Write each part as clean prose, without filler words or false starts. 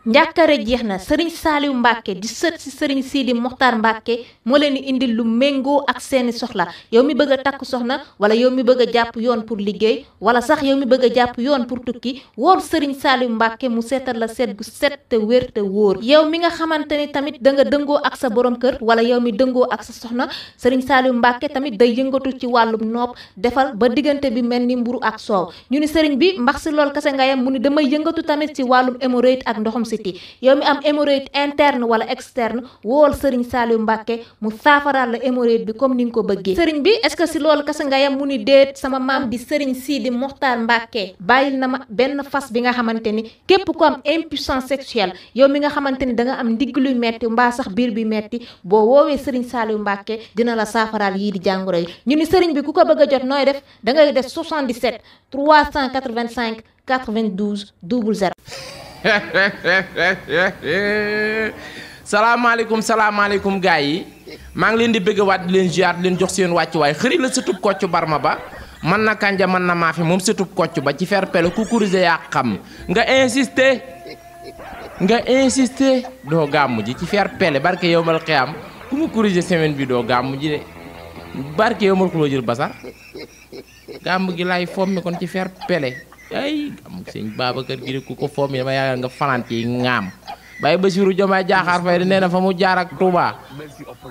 njàkkare jeex na Serigne Saliou Mbacke di sët si Serigne Sidi Mokhtar Mbacke moo leen di indil lu méngoo ak seeni soxla yow mi bëgg a takk soxna wala yow mi bëgg a jàpp yoon pour liggéey wala sax yow mi bëgg a jàpp yoon pour tukki wool Serigne Saliou Mbacke mu seetal la seet bu set te wér te wóor yow mi nga xamante ni tamit da nga dëngoo ak sa borom kër wala yow mi dëngoo ak sa soxna Serigne Saliou Mbacke tamit day yëngatu ci wàllum nopp defal ba diggante bi mel ni mburu ak soow ñu ni Serigne bi mbax si lool kase nga yam mu ni damay yëngatu tamit ci wàllum hémorroïde ak ndoxum siti yow mi am hémorroïde interne wala externe wool Serigne Saliou Mbacke mu saafaraal la hémorroïde bi comme ni nga ko bëggee Serigne bi est-ce que si loolu kase nga yam mu ni déet sama maam di Serigne Sidi Mokhtar Mbacke bàyyil na ma benn fas bi nga xamante ni képp ku am impuissance sexuelle yow mi nga xamante ni da nga am ndigg luy metti mbaa sax biir bi metti boo woowee Serigne Saliou Mbacke dina la saafaraal yii di jàngoro yi ñu ni Serigne bi ku ko bëgg a jot nooy def da ngay def 77 385 92 00. salaamaaleykum gars yi maa ngi leen di bëgg waat di leen ziar di leen jox seen wàccuwaay xëri la sëtub Kocc Barma ba man na kanja man na maafi moom sëtub Kocc ba ci fer pele ku kurise yaa xam nga insister doo gàmmu ji ci fer pele barke yow mal xiyam ku mu kurise semaine bi doo gàmmu ji de barke yow mal xuloo jël basar gàmmu gi lay fommi kon ci fer pele ay gàmmu sëñ Babacar gi de ku ko fommi dama yaakaar nga fanaan ci ngaam Baye Bassirou Diomaye Diakhar Faye nee na fa mu jaar ak Touba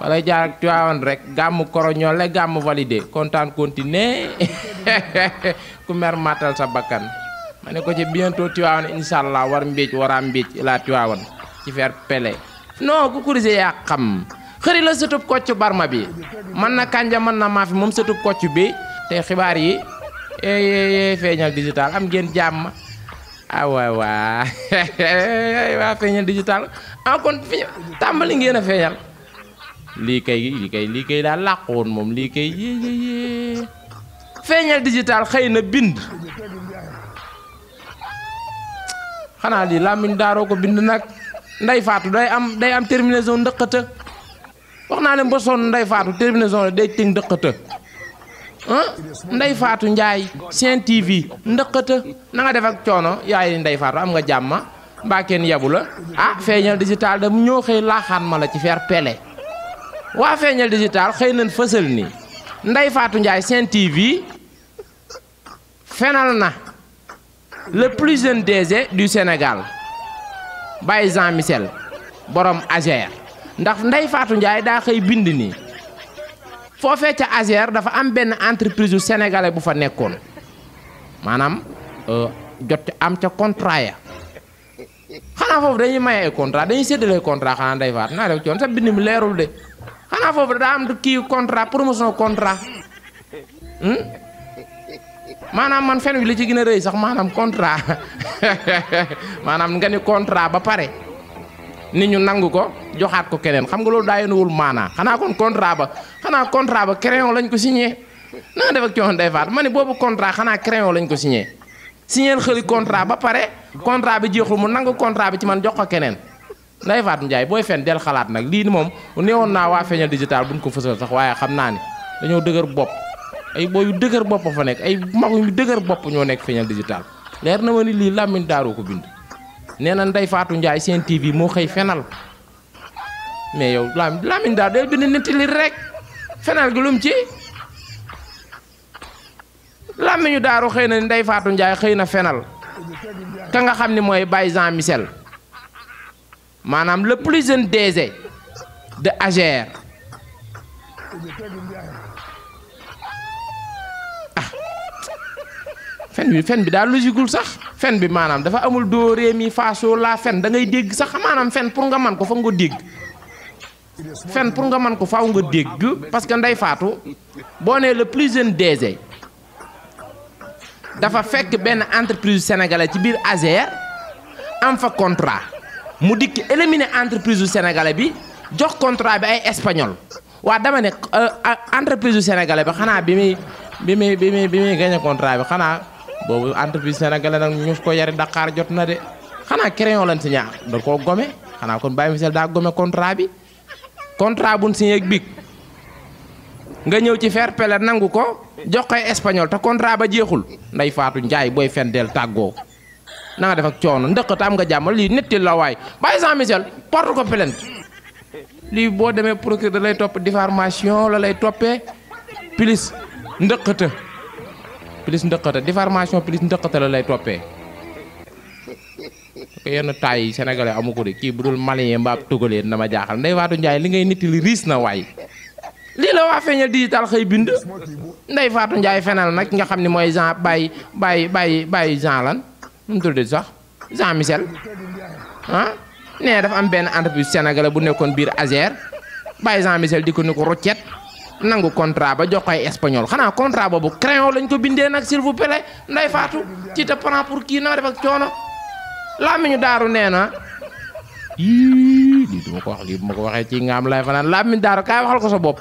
wala jaar ak Tivaouane rek gàmmu koroñole gàmmu validé kontaan continué ku mer matal sa bakkan ma ne ko ci bientôt Tivaouane inshallah war mbéej wara mbéej ila Tivaouane ci fer pele non ku kurise yaa xam xëri la sëtub Kocc Barma bi man na kanja man na maafi moom sëtub Kocc bi te xibaar yi Feeñal Digital am ngeen jàmm waa Feeñal Digital kon tàmbali ngeen a feeñal lii kay daal làqoon moom lii kay Feeñal Digital xëy na bind xanaa lii làmmiñ daaroo ko bind nag Ndey Faatu day am terminaison ndëqata wax naa leen ba sonn Ndey Faatu terminaison la day tëg ndëqata Ndey Faatu Njaay Sen TV ndëqata na nga def ak coono yaay Ndey Faatu am nga jàmma mbaa kenn yabu la Feeñal Digital da ñoo xëy laaxaan ma la ci fer pele waa Feeñal Digital xëy nañ fësal ni Ndey Faatu Njaay Sen TV fenal na le plus jeune DG du Sénégal Baye Jean Michel borom AGER ndax Ndey Faatu Njaay daa xëy bind ni foofee ca AGER dafa am benn entreprise u sénégalais bu fa nekkoon maanaam jot am ca contrat ya xanaa foofu dañuy maye ay contrat dañuy séddale contrat xanaa Ndey Faatu naa def coon sa bind mi leerul de xanaa foofu daa am kii contrat promotion contrat maanaam man fen wi li ci gën a rëy sax maanaam contrat maanaam nga ni contrat ba pare nit ñu nangu ko joxaat ko keneen xam nga loolu daa yenuwul maanaa xanaa contrat ba crayon lañ ko signé na nga def ak coono Ndey Faatu ma ne boobu contrat xanaa crayon lañ ko signé xëli contrat ba pare contrat bi jeexul mu nangu contrat bi ci man jox ko keneen Ndey Faatu Njaay booy fen del xalaat nag lii ni moom neewoon naa waa Feeñal Digital buñ ko fësal sax waaye xam naa ni dañoo dëgër bopp ay booy yu dëgër bopp fa nekk ay mag yu dëgër bopp ñoo nekk Feeñal Digital leer na ma ni lii làmmiñ daaroo ko bind nee na Ndey Faatu Njaay Sen TV moo xëy fenal mais yow làmmiñ daar del bind nettali rek fenal gi lum ci làmmiñu daaru xëy na Ndey Faatu Njaay xëy na fenal ka nga xam ni mooy Baye Jean Michel maanaam le plus jeune DG de AGER fen bi daal logiqueul sax fen bi maanaam dafa amul doo ree mi faasoo laa fen da ngay dégg sax maanaam fen pour nga man ko fa nga dégg fen pour nga man ko faaw nga dégg parce que Ndey Faatu boo nee le plus jeune DG dafa fekk benn entreprise sénégalais ci biir AGER am fa contrat mu dikk éliminer entreprise sénégalais bi jox contrat bi ay espagnol waa dama ne entreprise sénégalais bi xanaa bi muy gagné contrat bi xanaa boobu entreprise sénégalais nag ñu ko yari Dakar jot na de xanaa crayon lañ signé da koo gome xanaa kon Baye Michel daa gome contrat bi contrat buñ signé ak big nga ñëw ci fer pele nangu ko jox koy espagnol te contrat ba jeexul Ndey Faatu Njaay booy fen del tàggoo na nga def ak coono ndëqat am nga jàmm lii netti la waay Baye Jean Michel porte ko plainte lii boo demee procureur da lay topp diffamation la lay toppee plus ndëqata diffamation plus ndëqata la lay toppee ko yenn taay yi sénégalais amu ko de kii bu dul malien mbaa togolais dama jaaxal Ndeye Fatou Ndiaye li ngay nitti li riis na waay lii la waa Feeñal Digital xëy bind Ndeye Fatou Ndiaye fenal nag nga xam ne mooy Jean Baye Jean lan nu mu tuddee sax Jean Michel ah nee dafa am benn entreprise sénégalais bu nekkoon biir Azer Baye Jean Michel di ko ni ko roccet nangu contrat ba jox koy espagnol xanaa contrat boobu crayon lañ ko bindee nag s'il vous plaît Ndeye Fatou ci te prend pour kii na def ak coono làmmiñu daaru nee na yii lii du ma ko wax lii bu ma ko waxee ci nga am lay fanaan làmmiñu daaru kaay waxal ko sa bopp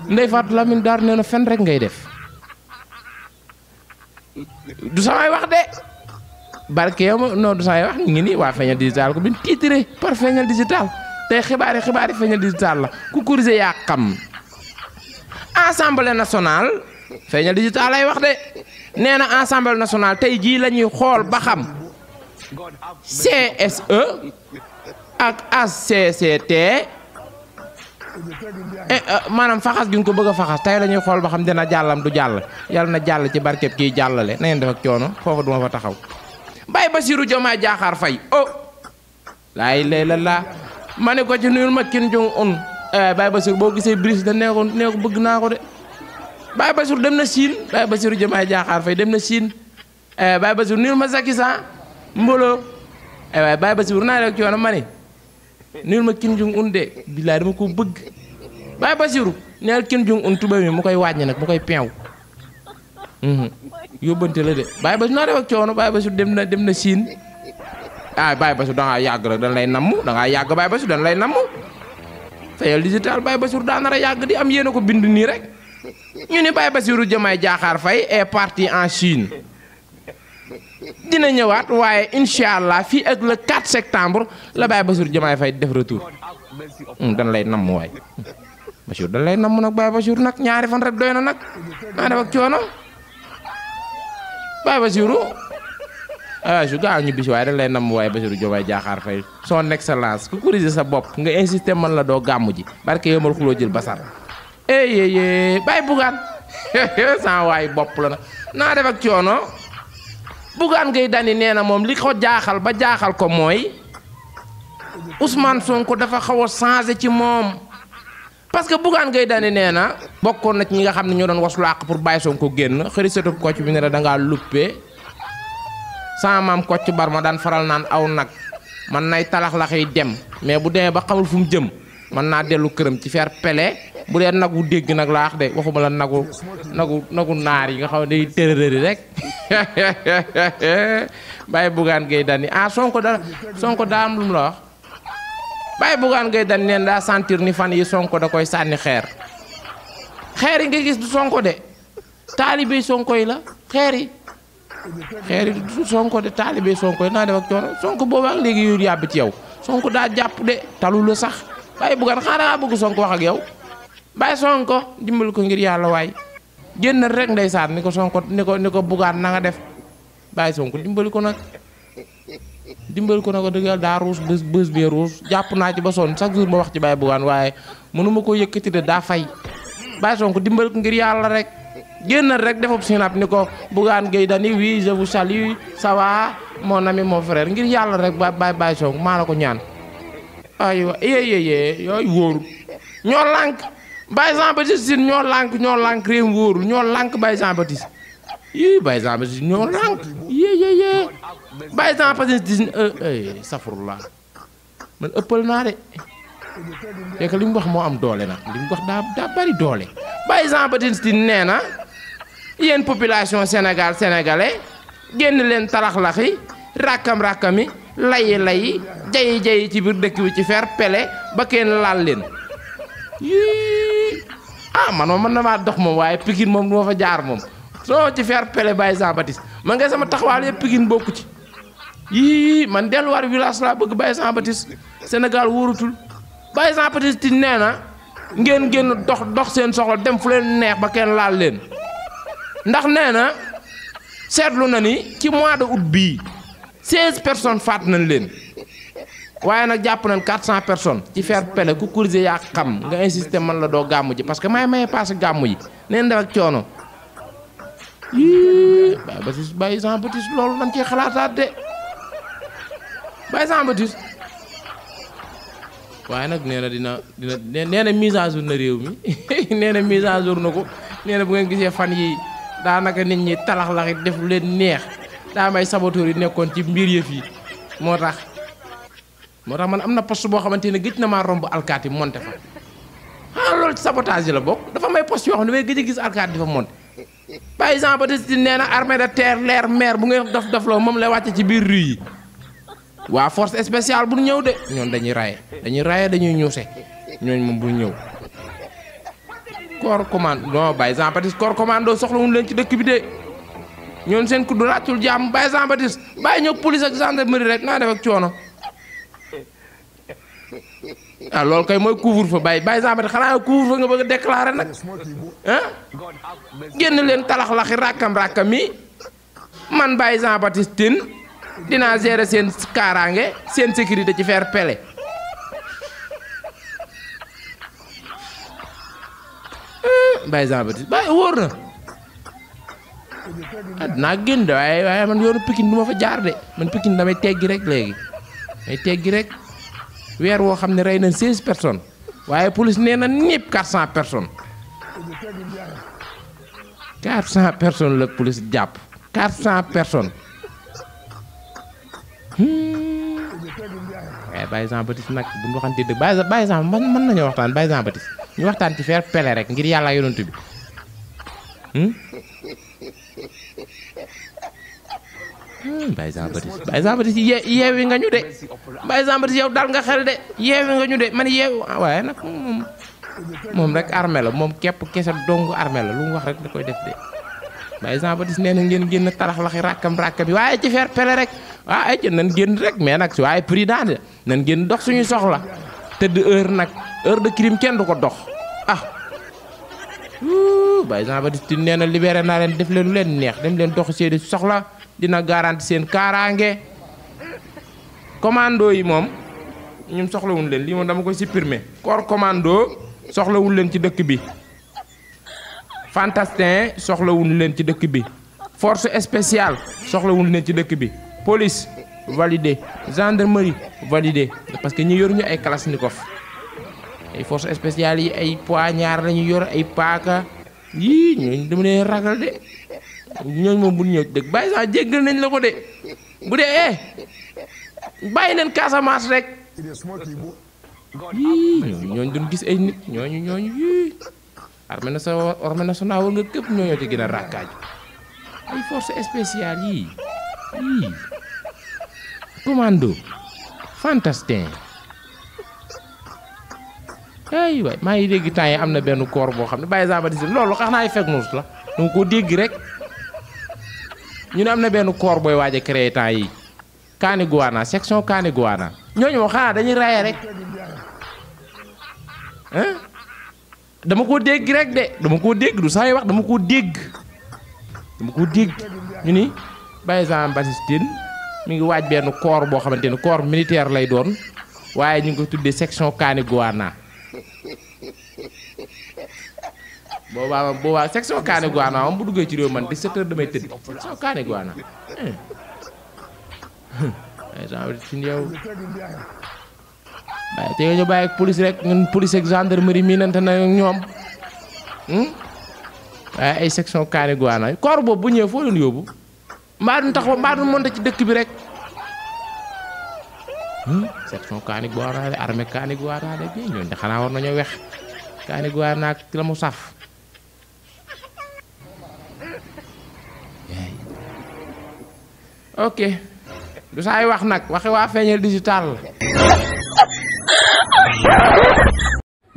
Ndeye Fatou làmmiñu daaru nee na fen rek ngay def du samay wax de barke yow ma non du samay wax ngi nii waa Feeñal Digital ko bin titré par Feeñal Digital tey xibaari Feeñal Digital la ku corrigé yaa xam Assemblée nationale Feeñal Digital lay wax de nee na Assemblée nationale tey jii la ñuy xool ba xam CSE ak HCCT maanaam faxas gi ñu ko bëgg a faxas tey la ñuy xool ba xam dina jàllam du jàll yàlla na jàll ci barkeb kii jàllale na ngeen def ak coono foofa duma fa taxaw Baye Bassirou Diomaye Diakhar Faye laay la ma ne ko ci nuyul ma Kim Jong Un Baye Bassirou boo gisee brise da nee ko bëgg naa ko de Baye Bassirou dem na Chine Baye Bassirou Diomaye Diakhar Faye dem na Chine Baye Bassirou nuyul ma Zakisa Mbolo waaye Baye Bassirou naa rek coono ma ne nuyul ma Kim Jong Un de billaay dama ko bëgg Baye Bassirou neel Kim Jong Un tuba mi mu koy wàññi nag mu koy peew yóbbante la de Baye Bassirou naa def ak coono Baye Bassirou dem na Chine Baye Bassirou da ngaa yàgg rek dañ lay namm da ngaa yàgg Baye Bassirou dañ lay namm Feeñal Digital Baye Bassirou daa nar a yàgg di am yéen a ko bind nii rek ñu ni Baye Bassirou Diomaye Diakhar Faye est parti en Chine dina ñëwaat waaye incha allah fii ak le 4 septembre la Baye Bassirou Diomaye Faye def retour dañ lay namm waay Bassirou dañ lay namm nag Baye Bassirou nag ñaari fan rek doy na nag naa def ak coono Baye Bassirou su gaaw ñu bis waaye dañ lay namm waaye Bassirou Diomaye Diakhar Faye son excellence ku corriger sa bopp nga insister man la doo gàmmu ji barke yomal xuloo jël basar Baye Bougane sans waay bopp la na naa def ak coono Bougane Gueye Dany nee na moom li ko jaaxal ba jaaxal ko mooy Ousmane Sonko dafa xaw a changé ci moom parce que Bougane Gueye Dany nee na bokkoon na ci ñi nga xam ne ñoo doon wasulàq pour bàyyi Sonko génn xëri sëtu Kocc bi ne la da ngaa luppee sama maam Kocc Barma daan faral naan aw nag man nay talax-lax yi dem mais bu demee ba xamul fu mu jëm man naa dellu këram ci faire pele bu dee nagu dégg nag laa wax de waxuma la nagu naar yi nga xam ne day tërërëri rek Baye Bougane Gueye Dany Sonko daa am lu mu la wax Baye Bougane Gueye Dany neen daa sentir ni fan yi Sonko da koy sànni xeer yi nga gis du Sonko de taalibe Sonko yi la xeer yi du Sonko de taalibe Sonko yi naa def ak coono Sonko boobu ak léegi yooyu yàbb ci yow Sonko daa jàpp de talu la sax Baye Bougane xanaa dangaa bëgg Sonko wax ak yow Baye Sonko dimbali ko ngir yàlla waay génn rek ndeysaan ni ko Sonko ni ko Bougane na nga def Baye Sonko dimbali ko nag dëgg yàlla daa ruus bës bee ruus jàpp naa ci ba sonn chaque jour ma wax ci Baye Bougane waaye mënuma ko yëkkati de daa fay Baye Sonko dimbali ko ngir yàlla rek génn rek defub sinap ni ko Bougane Gueye Dany oui je vous salue ça va mon ami mon frère ngir yàlla rek Baye Sonko maa la ko ñaan aywa yooyu wóorul ñoo lànk Baye Jean Baptiste ñoo lànk réew wóorul ñoo lànk Baye Jean Baptiste Baye Jean Baptiste ñoo lànk Baye Jean Baptiste safurullah man ëppal naa de fekk li mu wax moo am doole nag li mu wax daa bari doole Baye Jean Baptiste nee na yéen population sénégalais génn leen talax-laxi rakkam-rakkami layi jayi ci biir dëkk bi ci fer pele ba kenn laal leen man moom mën na maa dox moom waaye Pikine moom du ma fa jaar moom soo ci fer pele Baye Jean Baptiste man nga sama taxawaal yëpp Pikine bokku ci man delluwaat village laa bëgg Baye Jean Baptiste Sénégal wóorutul Baye Jean Baptiste nee na ngeen génn dox seen soxla dem fu leen neex ba kenn laal leen ndax nee na seetlu na ni ci mois de août bii 16 personnes faat nañ leen waaye nag jàpp nañ 400 personnes ci fair play ku course yaa xam nga insister man la doo gàmmu ji parce que maye passé gàmmu yi neen def ak coono yii Baye Jean Baptiste loolu dañ ciy xalaataat de Baye Jean Baptiste waaye nag nee na dina nee na mise à jour na réew mi nee na mise à jour na ko nee na bu ngeen gisee fan yi daanaka nit ñi talax-laxi def leen neex daa may saboteur yi nekkoon ci mbir yëf yi moo tax man am na poste boo xamante ne gëj na maa romb alkaati monté fa loolu ci sabotage yi la bokk dafa may poste yoo xam ne may gëj a gis alkaati di fa monté Baye Jean Baptiste nee na armée de terre l'air mer bu ngeen dof-dofloo moom lay wàcce ci biir rue yi waa force spéciale bu ñëw de ñoon dañuy raye dañuy ñuuse ñooñ moom bu ñëw corps commando non Baye Jean Baptiste corps commando soxlawuñu leen ci dëkk bi de ñoon seen kuddu ràccul jàmm Baye Jean Baptiste bàyyi ñëw police ak gendarmerie rek naa def ak coono loolu kay mooy couvre-feu Baye Jean Baptiste xanaa couvre-feu nga bëgg a déclarer nag génn leen talax-laxi rakkam yi man Baye Jean Baptiste Tine dinaa gérer seen kaaraange seen sécurité ci fair play Baye Jean Baptiste Baye wóor na dinaa génn de waaye man yoonu Pikine du ma fa jaar de man Pikine damay teggi rek léegi may teggi rek weer woo xam ne rey nañ 16 personnes waaye police nee na ñëpp 400 personnes 400 personnes la police jàpp 400 personnes waaye Baye Jean Baptiste nag bu ñu waxante dëgg Baye Jean mën nañoo waxtaan Baye Jean Baptiste ñu waxtaan ci fair play rek ngir yàlla yonent bi Baye Jean Baptiste yeewi nga ñu de Baye Jean Baptiste yow dal nga xel de yeewi nga ñu de man yeewi waaye nag moom rek armée la moom képp kese dong armée la lu mu wax rek da koy def de Baye Jean Baptiste nee na ngeen génn talax-laxi rakkam yi waaye ci fair play rek ay ci nan génn rek mais nag waaye prudent de nan génn dox suñuy soxla tëdd heure de crime kenn du ko dox Baye Jean Baptiste nee na libéré naa leen def leen lu leen neex dem leen dox seeni soxla dina garanti seen kaaraange commando yi moom ñun soxlawuñ leen lii moom dama koy supprimer corps commando soxlawuñ leen ci dëkk bi fantastin soxlawuñ leen ci dëkk bi force spéciale soxlawuñ leen ci dëkk bi police validé gendarmerie validé parce que ñi yor ñu ay kalachnikov ay force spéciale yi ay poignard lañu yor ay paaka yii ñooñu dama leen ragal de ñooñu moom bu ñëw dëgg Baye Jean jéggal nañ la ko de bu dee bàyyi leen Casamance rek yii ñooñu doon gis ay nit ñooñu yii armée nationale war nga képp ñooñoo ci gën a rakkaaju ay force spéciale yii commando fantastin ay waay maa ngi dégg temps yi am na benn corps boo xam ne Baye Jean Baptiste loolu xax naa ay fekk nuus la danga ko dégg rek ñu ne am na benn corps booy waaj a créé temps yi Kaniguana section Kaniguana ñooñu moom xanaa dañuy raye rek dama koo dégg rek de dama koo dégg du saa wax dama koo dégg ñu ni Baye Jean Baptiste Tine mi ngi waaj benn corps boo xamante ne corps militaire lay doon waaye ñu ngi ko tuddee section Kaniguana boobaa section Kaniguana moom bu duggee ci réew man 17h damay tëdd section Kaniguana Baye Jean Baptiste yow waaye te ñu bàyyi ak police rek ñun police ak gendarmerie mii nante na ñoom waaye ay section Kaniguana corps boobu bu ñëwee foo leen yóbbu mbaa duñ taxaw mbaa duñ monté ci dëkk bi rek section Kaniguana de armée Kaniguana de bi ñooñu de xanaa war nañoo wex Kaniguana ak la mu saf ok du saay wax nag waxi waa Feeñeel Digital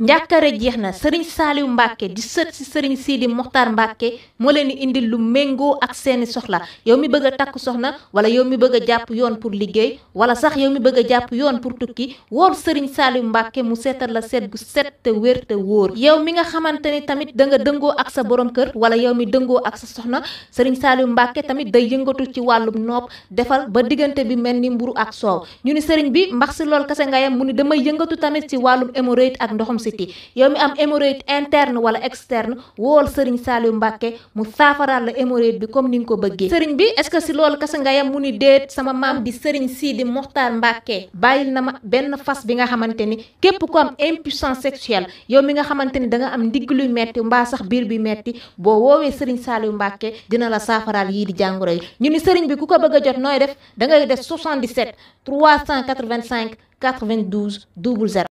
la njàkkare jeex na sëriñ Saaliw Mbàkke di sët si sëriñ Sidi Moxtaar Mbàkke moo leen di indil lu méngoo ak seeni soxla yow mi bëgg a takk soxna wala yow mi bëgg a jàpp yoon pour liggéey wala sax yow mi bëgg a jàpp yoon pour tukki wool sëriñ Saaliw Mbàkke mu seetal la seet gu set te wér te wóor yow mi nga xamante ni tamit da nga dëngoo ak sa borom kër wala yow mi dëngoo ak sa soxna sëriñ Saaliw Mbàkke tamit day yëngatu ci wàllum nopp defal ba diggante bi mel ni mburu ak soow ñu ni sëriñ bi mbax si lool kase nga yam mu ni damay yëngatu tamit ci wàllum hémorroïde ak ndoxum siti yow mi am hémorroïde interne wala externe wool sëriñ Saaliw Mbàkke mu saafaraal la hémorroïde bi comme ni nga ko bëggee sëriñ bi est-ce que si loolu kase nga yam mu ni déet sama maam di sëriñ Sidi Moxtaar Mbàkke bàyyil na ma benn fas bi nga xamante ni képp ku am impuissance sexuelle yow mi nga xamante ni da nga am ndigg luy metti mbaa sax biir bi metti boo woowee sëriñ Saaliw Mbàkke dina la saafaraal yii di jàngoro yi ñu ni sëriñ bi ku ko bëgg a jot nooy def da ngay def 77 385 92 00